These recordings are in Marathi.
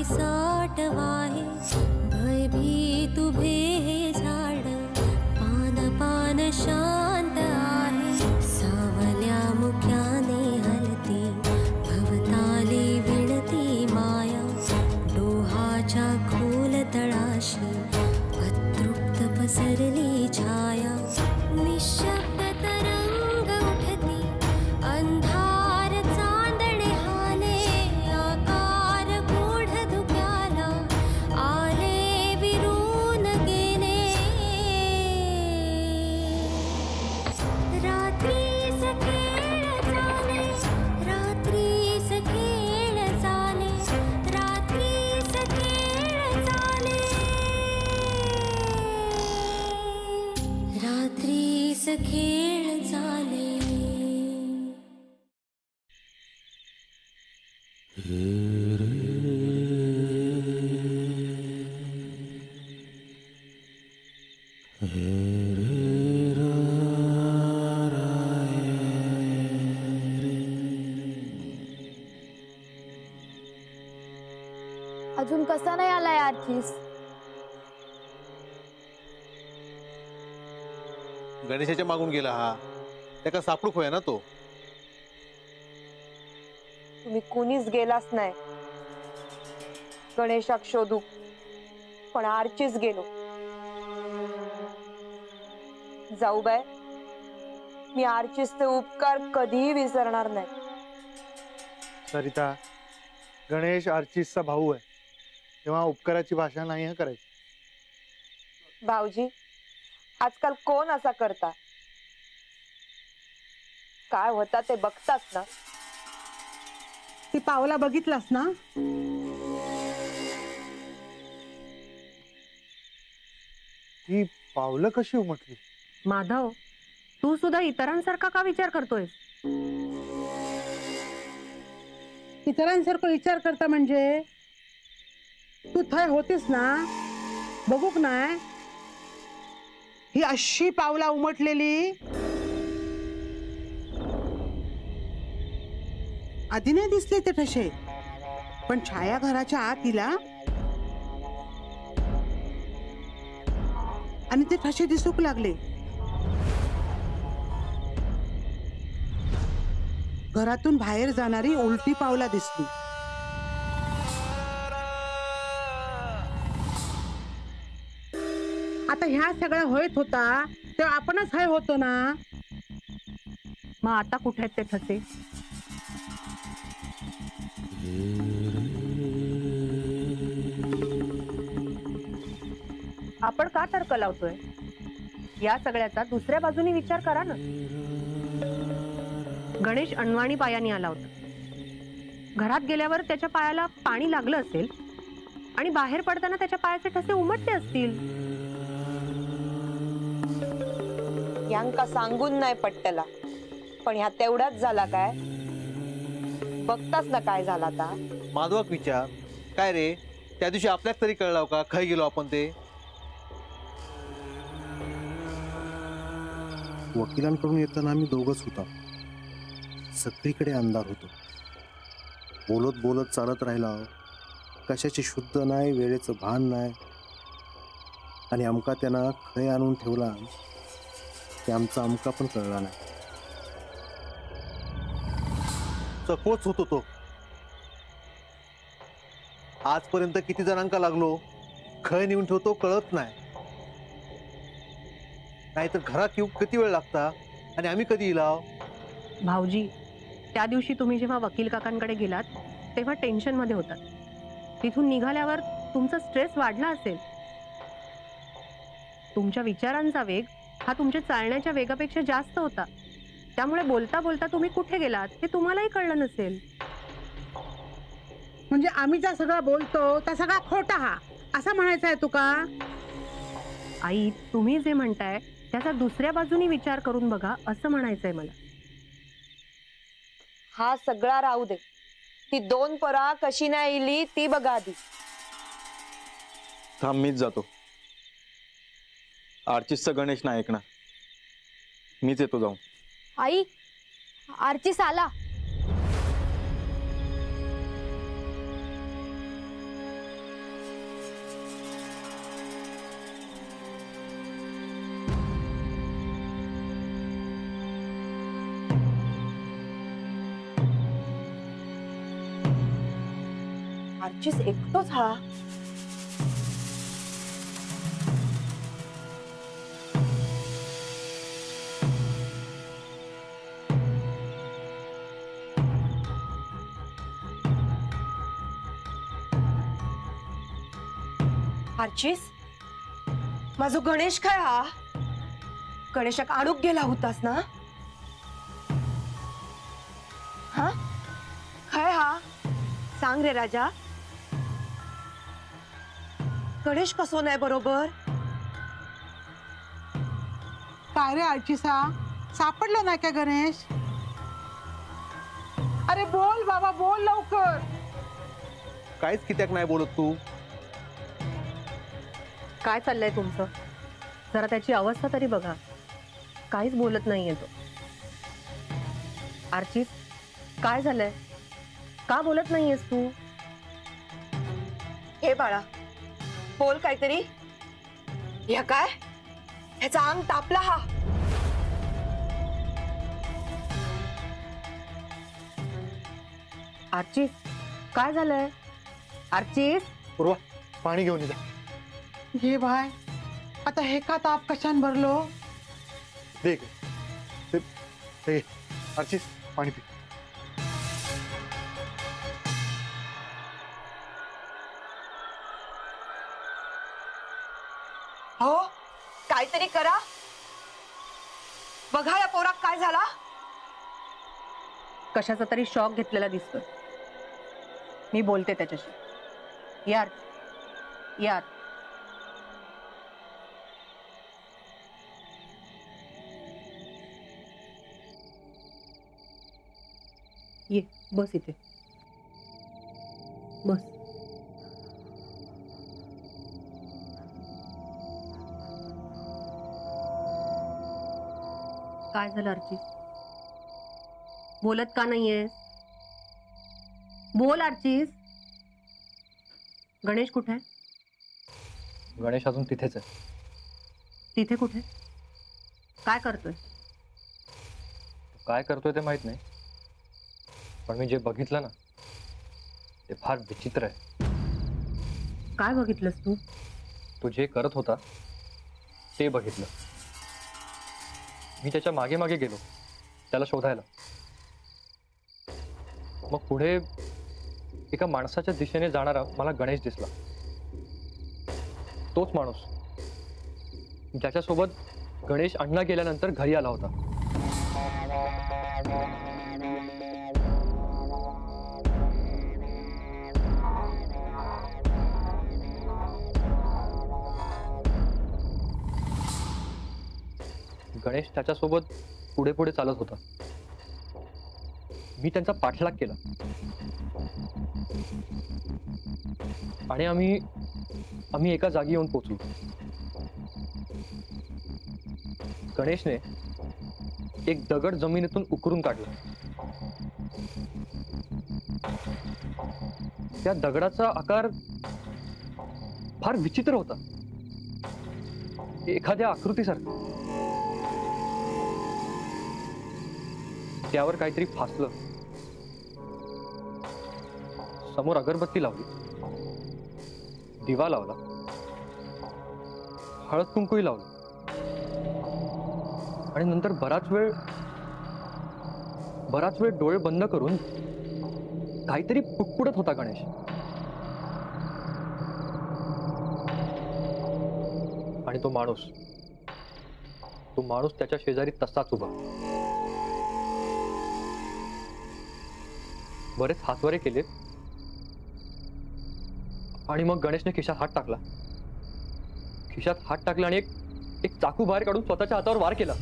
साठ वाहे, भयभीत उभे हे झाड, पान पान शांत आहे, सावल्या मुक्याने हलती, भवताली विणती माया, डोहाच्या खोल तळाशी अतृप्त पसरली छाया, निशब्द तरंग उठती, अंधार चांदणे हाले, आकार गूढ धुक्याला आले विरून गेले, रात्रीस खेळ चाले, रात्रीस खेळ चाले, रात्रीस खेळ चाले, रात्रीस खेळ चाले. अजून कसा नाही आलाय आर्चिस? गणेशाच्या मागून गेला हा, त्याका सापडूक होया ना तो. तुम्ही कोणीच गेलाच नाही गणेशाक शोधू, पण आर्चीच गेलो. जाऊ बाय, मी आर्चीसचे उपकार कधीही विसरणार नाही. सरिता, गणेश आर्चिसचा भाऊ आहे, तेव्हा उपकाराची भाषा नाही हं करायची. भाऊजी, आजकाल कोण असा करता? काय होता ते बघताच ना. ती पावला बघितलास ना? ती पावलं कशी उमटली? माधव, तू सुद्धा इतरांसारखा का विचार करतोय? इतरांसारखं विचार करता म्हणजे तू थय होतीस ना, बघूक नाय ही अशी पावला उमटलेली आधी नाही दिसले ते ठसे, पण छाया घराच्या आत तिला आणि ते ठसे दिसूक लागले. घरातून बाहेर जाणारी उलटी पावला दिसली. आता ह्या सगळ्या होत होता तेव्हा आपणच हाय होतो ना. मग आता कुठे आहेत ते ठसे? आपण का तर्क लावतोय? या सगळ्याचा दुसऱ्या बाजूने विचार करा ना. गणेश अनवाणी पायाने आला होता. घरात गेल्यावर त्याच्या पायाला पाणी लागलं असेल आणि बाहेर पडताना त्याच्या पायाचे ठसे उमटले असतील. यांका सांगून नाही पट्टला, पण ह्या तेवढाच झाला काय? बघताच ना काय झाला आता. माधवाक विचार, काय रे त्या दिवशी आपल्याक तरी कळलाव का खय गेलो आपण ते? वकिलांकडून येताना आम्ही दोघंच होता. सगळीकडे अंधार होतो. बोलत बोलत चालत राहिला, कशाची शुद्ध नाही, वेळेचं भान नाही, आणि आमका त्यांना खय आणून ठेवला ते आमचा आमका पण कळला नाही. चकोच होतो तो. आजपर्यंत किती जणांका लागलो, खय नेऊन ठेवतो कळत नाही. नाहीतर घरात येऊ किती वेळ लागता आणि आम्ही कधी येलाव? भाऊजी, त्या दिवशी तुम्ही जेव्हा वकील काकांकडे गेलात तेव्हा टेन्शन मध्ये होतात. तिथून निघाल्यावर तुमचा स्ट्रेस वाढला असेल. तुमच्या विचारांचा वेग हा तुमच्या चालण्याच्या वेगापेक्षा जास्त होता. त्यामुळे बोलता बोलता तुम्ही कुठे गेलात हे तुम्हालाही कळलं नसेल. म्हणजे आम्ही ज्या सगळं बोलतो त्या सगळा खोटा हा असं म्हणायचं आहे तुका? आई, तुम्ही जे म्हणताय त्याचा दुसऱ्या बाजूनी विचार करून बघा असं म्हणायचंय मला. हा सगळा राहू दे, ती दोन परा कशी नाही इली ती बघा आधी. थांब, मीच जातो. आर्चिसचा गणेश नाही ऐकणार. मीच येतो जाऊन. आई, आर्चिस आला. आर्चीस एकटोच हा? आर्चीस, माझो गणेश काय हा? गणेशाक आणूक गेला होतास ना? हा काय हा? सांग रे राजा, गणेश कसो नाही बरोबर? काय रे आर्चिसा, सापडला नाही का गणेश? अरे बोल बाबा, बोल लवकर. काहीच कित्याक नाही बोलत तू? काय चाललंय तुमचं? जरा त्याची अवस्था तरी बघा. काहीच बोलत नाहीये तो. आर्चिस, काय झालंय? का बोलत नाहीयेस तू? हे बाळा, बोल काहीतरी. या काय, ह्याचा अंग तापला हा. आर्चिस, काय झालंय? आर्चिस, पूर्वा, पाणी घेऊन जा. घे बाय. आता हे का ताप कशान भरलो? देख ते आर्चिस, पाणी पी. हो, काहीतरी करा. बघा या पोराक काय झाला. कशाचा तरी शॉक घेतलेला दिसतोय. मी बोलते त्याच्याशी. यार यार, ये बस इथे बस. काय झालं आर्चिस? बोलत का नाहीयेस? बोल आर्चिस. गणेश कुठे आहे? गणेश अजून तिथेच आहे. तिथे कुठे? काय करतोय? काय करतोय ते माहित नाही, पण मी जे बघितलं ना ते फार विचित्र आहे. काय बघितलंस तू? तो जे करत होता ते बघितलं. मी त्याच्या मागे मागे गेलो त्याला शोधायला. मग पुढे एका माणसाच्या दिशेने जाणारा मला गणेश दिसला. तोच माणूस ज्याच्यासोबत गणेश अण्णा गेल्यानंतर घरी आला होता. गणेश त्याच्यासोबत पुढे पुढे चालत होता. मी त्यांचा पाठलाग केला आणि आम्ही एका जागी येऊन पोचलो. गणेशने एक दगड जमिनीतून उकरून काढला. त्या दगडाचा आकार फार विचित्र होता, एखाद्या आकृतीसारखा. त्यावर काहीतरी फासलं. समोर अगरबत्ती लावली, दिवा लावला, हळद कुंकूही लावलं आणि नंतर बराच वेळ डोळे बंद करून काहीतरी पुटपुटत होता गणेश. आणि तो माणूस त्याच्या शेजारी तसाच उभा. बरेच हातवारे केले आणि मग गणेशने खिशात हात टाकला आणि एक चाकू बाहेर काढून स्वतःच्या हातावर वार केला.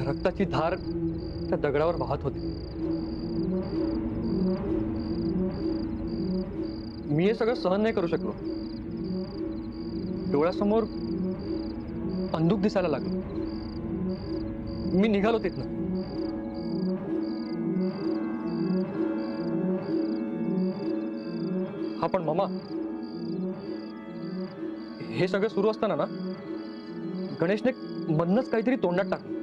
रक्ताची धार त्या दगडावर वाहत होती. मी हे सगळं सहन नाही करू शकलो. डोळ्यासमोर अंधुक दिसायला लागलं. मी निघालो तिथनं. हा पण मामा, हे सगळं सुरू असताना ना गणेशने मधनच काहीतरी तोंडात टाकलं.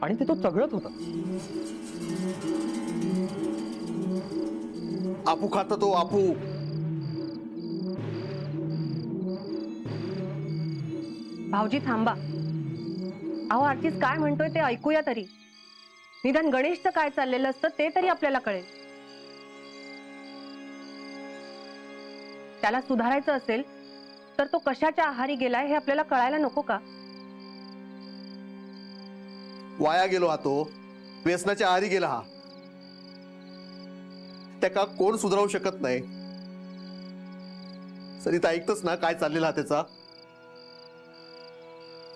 आणि ते तो चघळत होता. आपू खात तो आपू. भाऊजी थांबा. अहो आर्चिस काय म्हणतोय ते ऐकूया तरी. निदान गणेशचं काय चाललेलं असतं ते तरी आपल्याला कळेल. त्याला सुधारायचं असेल तर तो कशाच्या आहारी गेलाय हे आपल्याला कळायला नको का? वाया गेलो हा तो. व्यसनाच्या आहारी गेला हा. त्याका कोण सुधारू शकत नाही. सरिता ऐकतच ना काय चाललेला हा त्याचा.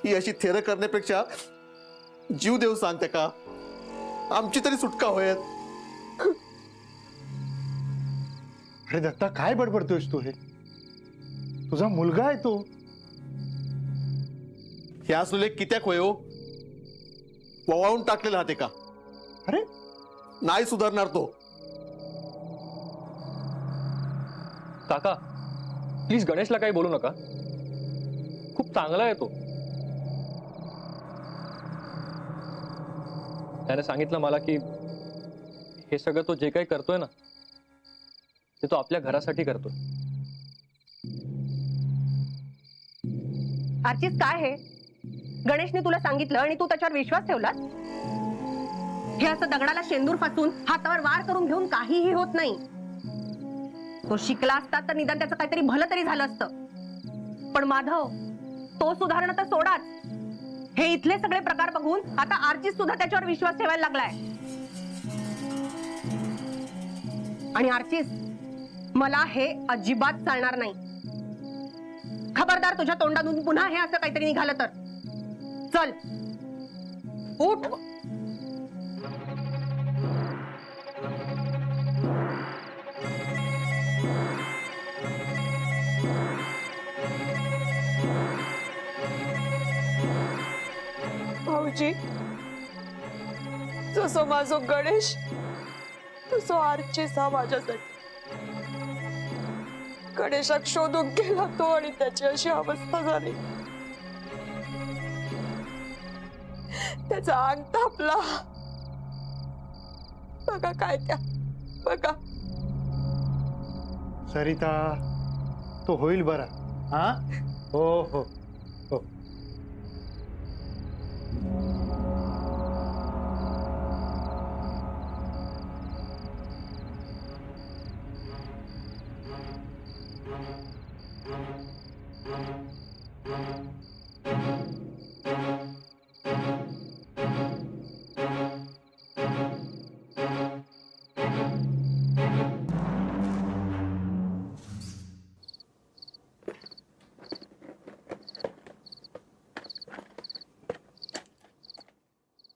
ही अशी थेर करण्यापेक्षा जीव देव सांग त्याका. आमची तरी सुटका होईल. अरे दत्ता काय बडबडतोयस तू? हे तुझा मुलगा आहे तो. हे असलेले कित्याक होय हो. ववाळून टाकलेला हा ते का. अरे नाही सुधारणार तो. काका प्लीज गणेशला काही बोलू नका. खूप चांगला आहे तो. त्याने सांगितलं मला की हे सगळं तो जे काही करतोय ना ते तो आपल्या घरासाठी करतोय. आर्चिस काय हे? गणेशने तुला सांगितलं आणि तू त्याच्यावर विश्वास ठेवलास? हे असं दगडाला शेंदूर फासून हातावर वार करून घेऊन काहीही होत नाही. तो शिकला असता तर निदान त्याचं काहीतरी भलं तरी झालं असतं. पण माधव तो सुधारणं तर सोडाच. हे इथले सगळे प्रकार बघून आता आर्चिस सुद्धा त्याच्यावर विश्वास ठेवायला लागलाय. आणि आर्चिस मला हे अजिबात चालणार नाही. खबरदार तुझ्या तोंडातून पुन्हा हे असं काहीतरी निघालं तर. चल उठ. भाऊजी जसो माझो गणेश तसो आर्चिस हा माझ्यासाठी. गणेशाक शोधून गेला तो आणि त्याची अशी अवस्था झाली. त्याचा अंग तापला. बघा काय त्या. बघा सरिता तो होईल बरा. हा हो हो हो.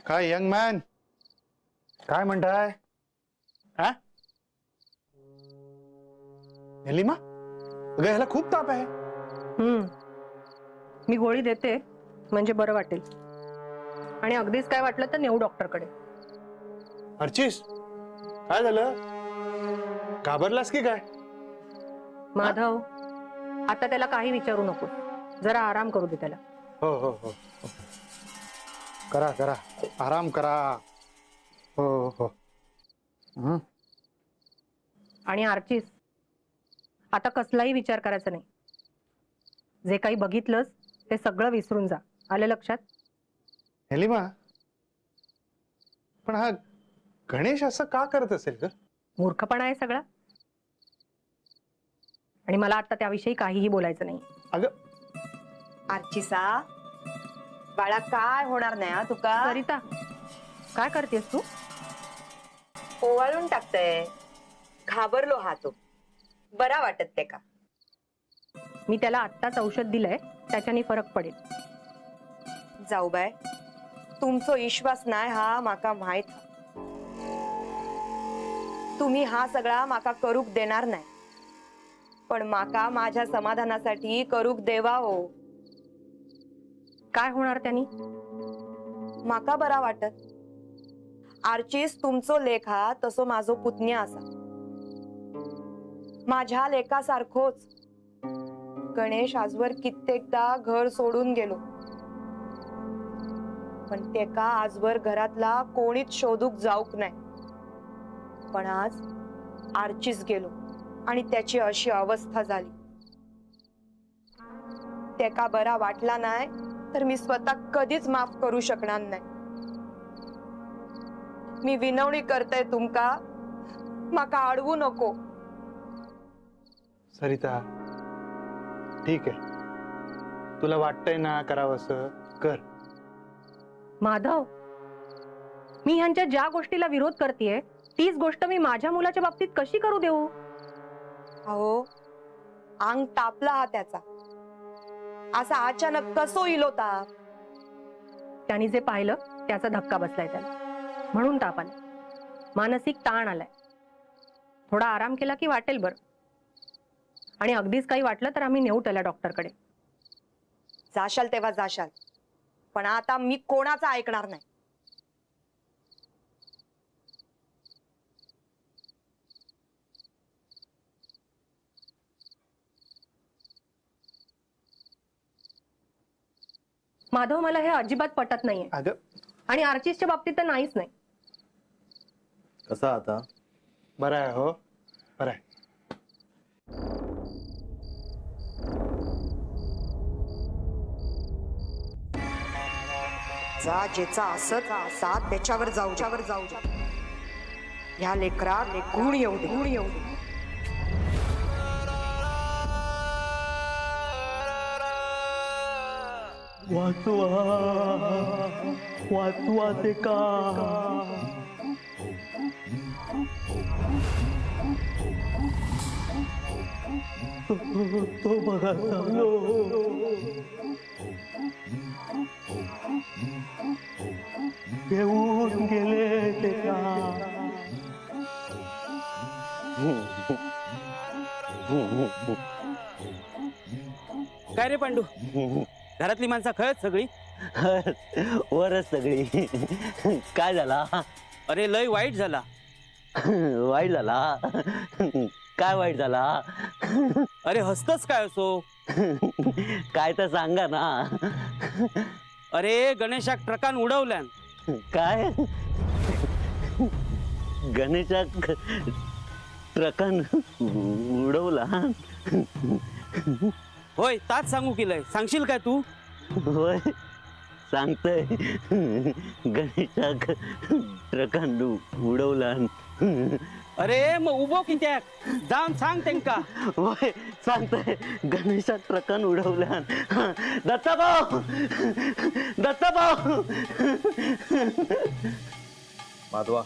काय यंग मॅन काय म्हणताय? हा निलिमा अगं ह्याला खूप ताप आहे. मी गोळी देते म्हणजे बरं वाटेल. आणि अगदीच काय वाटलं तर नेऊ डॉक्टरकडे. अर्चिस काय झालं? घाबरलास की काय? माधव आता त्याला काही विचारू नको. जरा आराम करू दे त्याला. हो हो हो करा करा आराम करा. हो हो. आणि आर्चिस आता कसलाही विचार करायचा नाही. जे काही बघितलंस ते सगळं विसरून जा. आलं लक्षात? निलिमा पण हा गणेश असं का करत असेल ग? मूर्खपणा आहे सगळा. आणि मला आता त्याविषयी काहीही बोलायचं नाही. अगं आर्चिसा बाळा काय होणार नाही हा तुका. सरिता काय करतेस तू? ओवाळून टाकतय. घाबरलो हा तो. बरा वाटत ते का. मी त्याला आत्ताच औषध दिलंय त्याच्याने फरक पडेल. जाऊ बाय तुमचो विश्वास नाही हा माका माहित. तुम्ही हा सगळा माका करूक देणार नाही. पण माका माझ्या समाधानासाठी करूक देवा हो. काय होणार त्यांनी? माका बरा वाटत. आर्चिस तुमचो लेख हा तसो माझो पुतण्या असा. माझ्या लेखासारखोच गणेश आजवर कित्येकदा घर सोडून गेलो. पण ते का आजवर घरातला कोणीच शोधूक जाऊक नाही. पण आज आर्चीच गेलो आणि त्याची अशी अवस्था झाली. ते का बरा वाटला नाही तर मी स्वतः कधीच माफ करू शकणार नाही. मी विनवणी करते तुमका, माका अडवू नको. सरिता, ठीक आहे, तुला वाटतंय ना करावंसं कर. माधव, मी ह्यांच्या ज्या गोष्टीला विरोध करतेय तीच गोष्ट मी माझ्या मुलाच्या बाबतीत कशी करू देऊ? अहो, अंग तापला हा त्याचा. असा अचानक कसो इलो ताप? त्यांनी जे पाहिलं त्याचा धक्का बसलाय त्याला, म्हणून ताप आला. मानसिक ताण आलाय. थोडा आराम केला की वाटेल बरं. आणि अगदीच काही वाटलं तर आम्ही नेऊ त्याला डॉक्टरकडे. जाशाल तेव्हा जाशाल, पण आता मी कोणाचा ऐकणार नाही. माधव, मला हे अजिबात पटत नाहीये. अगं, आणि आर्चिसच्या बाबतीत तर नाहीच नाही. कसा आता? बरं आहे हो, बरं आहे. जा जेचा असत असा त्याच्यावर जाऊ जाऊ. ह्या लेकरा गुण येऊ दे. वाचवा ते का? तो बघा चाललो. घेऊन गेले ते का? काय रे पांडू, घरातली माणसं खरंच सगळी? वरच सगळी. काय झाला? अरे लय वाईट झाला. वाईट झाला? काय वाईट झाला? अरे हसतच काय असो? काय तर सांगा ना. अरे गणेशाक ट्रकान उडवल्यान. काय? गणेशा ट्रकान उडवला? होय, ताच सांगू केलंय. सांगशील काय तू? होय, सांगतोय. गणेशा ट्रकान उडवला. अरे मग उभो कित्याक? जाऊन सांग त्यांका. होय, सांगतोय. गणेशा ट्रकान उडवल्या. दत्ताभाऊ, दत्ताभाऊ. माधवा,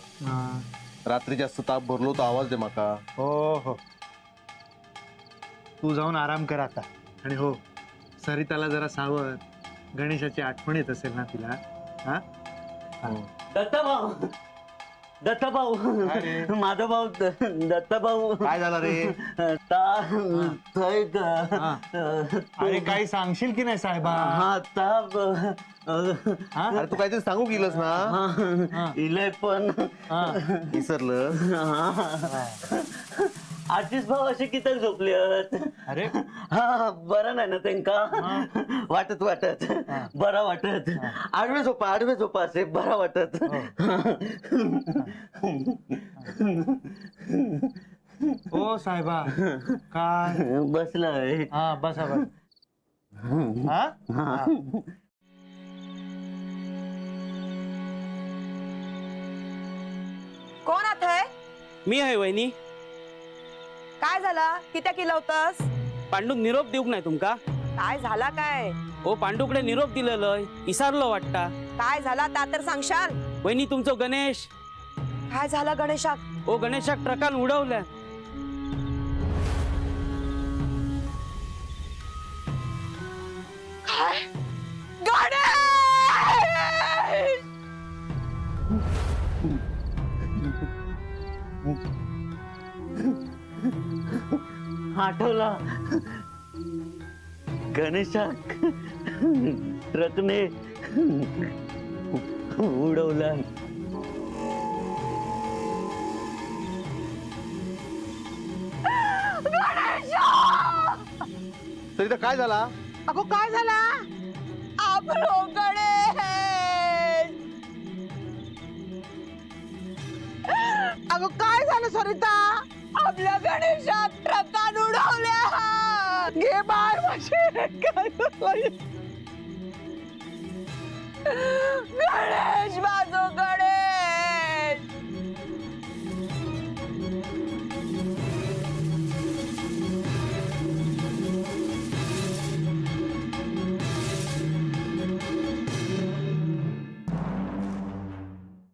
रात्री जास्त ताप भरलो तर आवाज दे माका. हो हो, तू जाऊन आराम कर आता. आणि हो, सरिताला जरा सावध. गणेशाची आठवण येत असेल ना तिला. हा, दत्ताभाऊ, दत्ताभाऊ, अरे. माधवभाऊ, दत्ताभाऊ. काय झालं रे? अरे काही सांगशील की नाही साहेबा? हा, ताप. अरे तू काहीतरी सांगू गेलस ना. इलय पण विसरलं. आर्टिस्ट भाऊ असे किती झोपले? अरे हा, बरं नाही ना त्यांका? वाटत बरा वाटत. आडवे झोपा असे बरा वाटत. हो साहेबा, काय बसलाय? हा, बसा बस. हा, हा. कोण आत आहे? मी आहे वहिनी. काय झाला? कित्या केलं होतस? पांडूक निरोप देऊक नाही तुमका? काय झाला काय? ओ पांडूकडे निरोप दिलेलं विसरलो वाटता. काय झाला ता तर सांगशाल? वहिनी, तुमचं गणेश. काय झालं गणेशाक? ओ गणेशाक ट्रकान उडवल्या. काय? गणेश! आठवला. गणेशा ट्रकने उडवला. सरिता, काय झाला? अगो काय झाला? आपलो गणेश! अगं काय झालं सरिता? आपल्या गणेशात ट्रकान उडवल्या. घे बाळ माझे. काय झालं? गणेश माझो गणेश